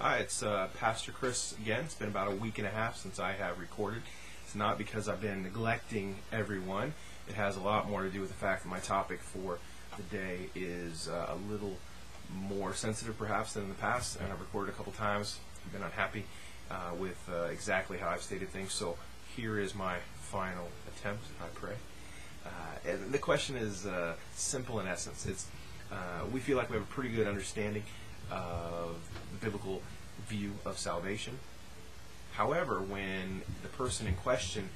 Hi, it's Pastor Chris again. It's been about a week and a half since I have recorded. It's not because I've been neglecting everyone. It has a lot more to do with the fact that my topic for the day is a little more sensitive perhaps than in the past, and I've recorded a couple times. I've been unhappy with exactly how I've stated things, so here is my final attempt, I pray. And the question is simple in essence. It's we feel like we have a pretty good understanding of the biblical view of salvation. However, when the person in question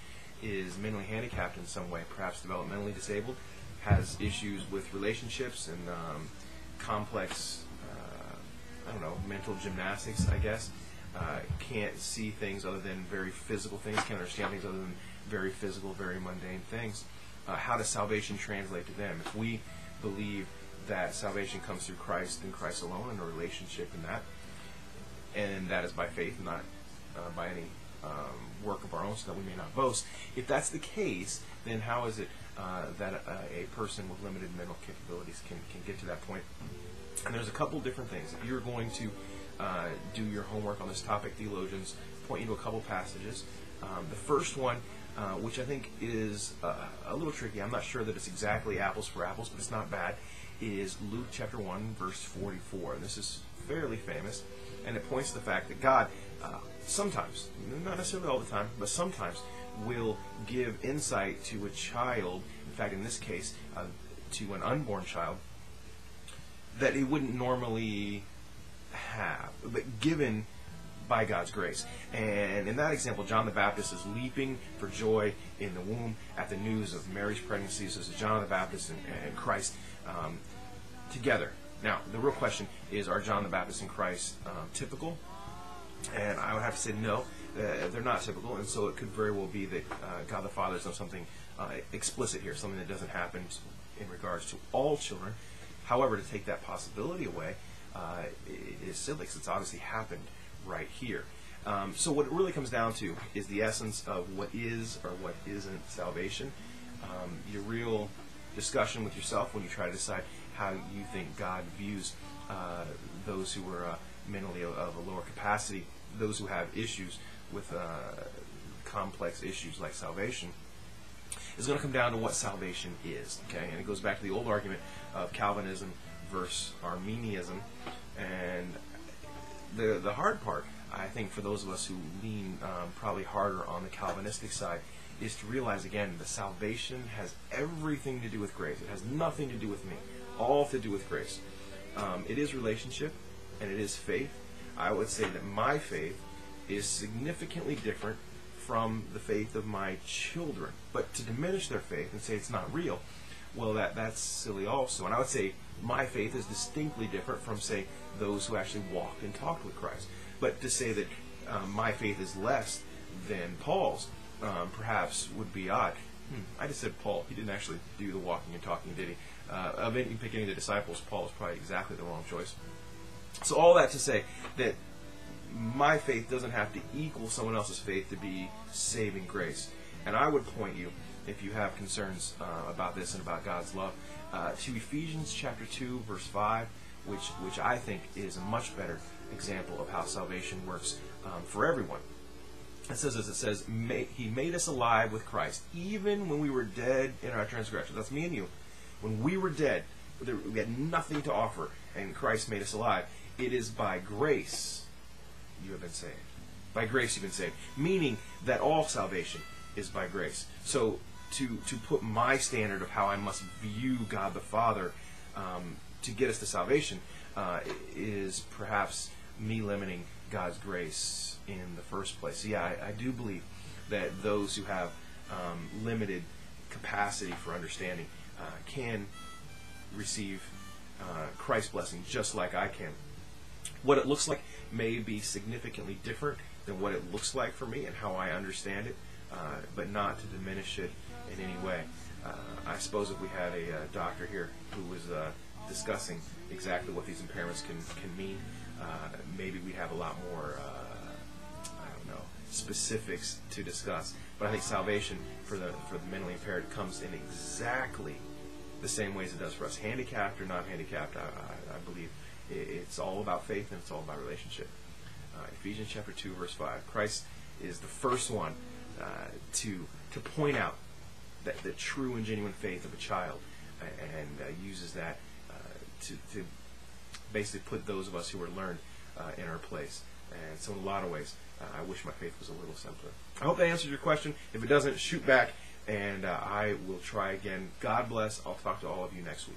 is mentally handicapped in some way, perhaps developmentally disabled, has issues with relationships and complex, mental gymnastics, I guess, can't see things other than very physical things, can't understand things other than very physical, very mundane things, how does salvation translate to them? If we believe that salvation comes through Christ and Christ alone, and a relationship in that, and that is by faith, not by any work of our own, so that we may not boast. If that's the case, then how is it that a person with limited mental capabilities can get to that point? And there's a couple different things. If you're going to do your homework on this topic, theologians point you to a couple passages. The first one, which I think is a little tricky, I'm not sure that it's exactly apples for apples, but it's not bad, is Luke chapter 1, verse 44. And this is fairly famous, and it points to the fact that God sometimes, not necessarily all the time, but sometimes will give insight to a child, in fact in this case, to an unborn child, that he wouldn't normally have, but given by God's grace. And in that example, John the Baptist is leaping for joy in the womb at the news of Mary's pregnancy. So this is John the Baptist and Christ together. Now, the real question is, are John the Baptist and Christ typical? And I would have to say no, they're not typical, and so it could very well be that God the Father has done something explicit here, something that doesn't happen in regards to all children. However, to take that possibility away is silly, because it's obviously happened right here. So what it really comes down to is the essence of what is or what isn't salvation. Your real discussion with yourself when you try to decide how you think God views those who are mentally of a lower capacity, those who have issues with complex issues like salvation, is going to come down to what salvation is. Okay, and it goes back to the old argument of Calvinism versus Arminianism. And the hard part, I think, for those of us who lean probably harder on the Calvinistic side, is to realize again that salvation has everything to do with grace. It has nothing to do with me, all to do with grace. It is relationship, and it is faith. I would say that my faith is significantly different from the faith of my children. But to diminish their faith and say it's not real, well, that's silly also. And I would say my faith is distinctly different from, say, those who actually walked and talked with Christ. But to say that my faith is less than Paul's perhaps would be odd. I just said Paul. He didn't actually do the walking and talking, did he? Of any, pick any of the disciples, Paul is probably exactly the wrong choice. So all that to say that my faith doesn't have to equal someone else's faith to be saving grace. And I would point you, if you have concerns about this and about God's love, to Ephesians chapter 2, verse 5, which I think is a much better example of how salvation works for everyone. It says, as it says, He made us alive with Christ, even when we were dead in our transgressions. That's me and you. When we were dead, we had nothing to offer, and Christ made us alive. It is by grace you have been saved. By grace you've been saved. Meaning that all salvation is by grace. So to put my standard of how I must view God the Father to get us to salvation is perhaps me limiting God's grace in the first place. So yeah, I do believe that those who have limited capacity for understanding can receive Christ's blessing just like I can. What it looks like may be significantly different than what it looks like for me and how I understand it, but not to diminish it in any way. I suppose if we had a doctor here who was discussing exactly what these impairments can mean, maybe we'd have a lot more specifics to discuss. But I think salvation for the mentally impaired comes in exactly the same ways it does for us, handicapped or not handicapped. I believe it's all about faith and it's all about relationship. Ephesians chapter 2, verse 5. Christ is the first one to point out that the true and genuine faith of a child, and uses that to basically put those of us who are learned in our place. And so in a lot of ways, I wish my faith was a little simpler. I hope that answers your question. If it doesn't, shoot back, and I will try again. God bless. I'll talk to all of you next week.